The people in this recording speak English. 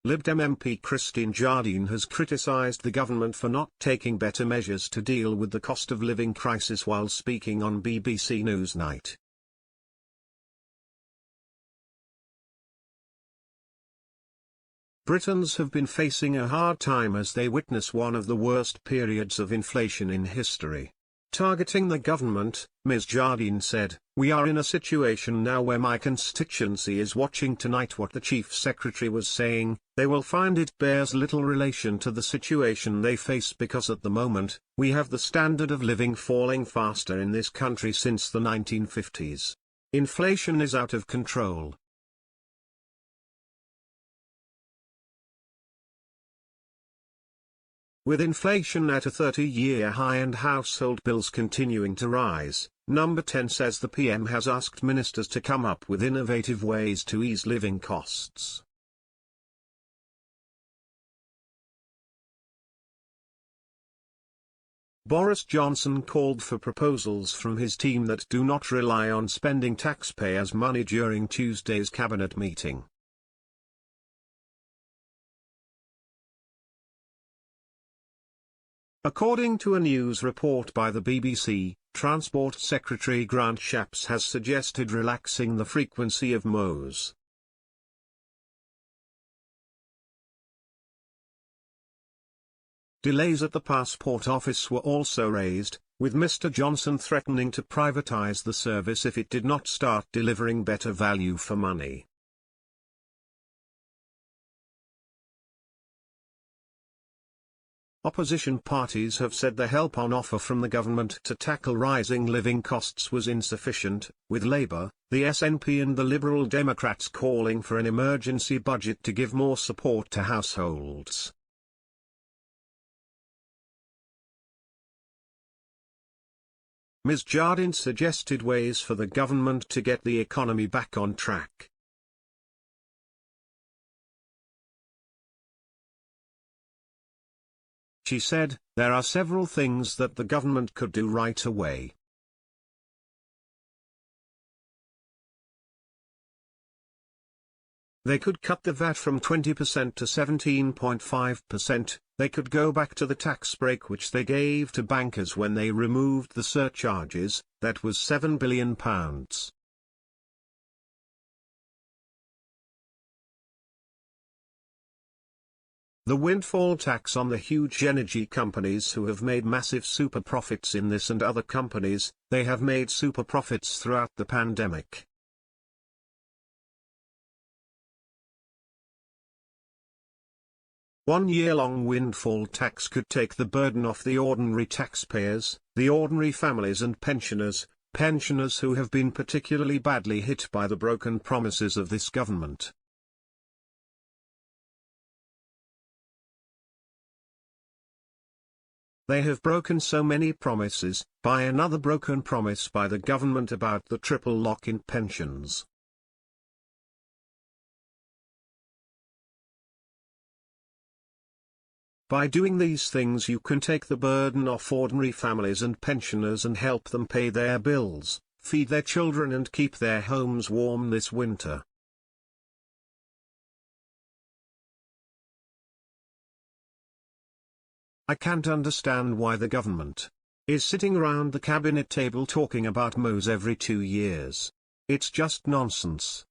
Lib Dem MP Christine Jardine has criticised the government for not taking better measures to deal with the cost of living crisis while speaking on BBC Newsnight. Britons have been facing a hard time as they witness one of the worst periods of inflation in history. Targeting the government, Ms. Jardine said, "We are in a situation now where my constituency is watching tonight what the Chief Secretary was saying. They will find it bears little relation to the situation they face because at the moment, we have the standard of living falling faster in this country since the 1950s. Inflation is out of control." With inflation at a 30-year high and household bills continuing to rise, Number 10 says the PM has asked ministers to come up with innovative ways to ease living costs. Boris Johnson called for proposals from his team that do not rely on spending taxpayers' money during Tuesday's cabinet meeting. According to a news report by the BBC, Transport Secretary Grant Shapps has suggested relaxing the frequency of MOs. Delays at the passport office were also raised, with Mr. Johnson threatening to privatise the service if it did not start delivering better value for money. Opposition parties have said the help on offer from the government to tackle rising living costs was insufficient, with Labour, the SNP and the Liberal Democrats calling for an emergency budget to give more support to households. Ms. Jardine suggested ways for the government to get the economy back on track. She said, "There are several things that the government could do right away. They could cut the VAT from 20% to 17.5%, they could go back to the tax break which they gave to bankers when they removed the surcharges, that was £7 billion. The windfall tax on the huge energy companies who have made massive super profits in this and other companies, they have made super profits throughout the pandemic. One-year-long windfall tax could take the burden off the ordinary taxpayers, the ordinary families and pensioners who have been particularly badly hit by the broken promises of this government. They have broken so many promises, by another broken promise by the government about the triple lock in pensions. By doing these things you can take the burden off ordinary families and pensioners and help them pay their bills, feed their children and keep their homes warm this winter. I can't understand why the government is sitting around the cabinet table talking about MOs every 2 years. It's just nonsense.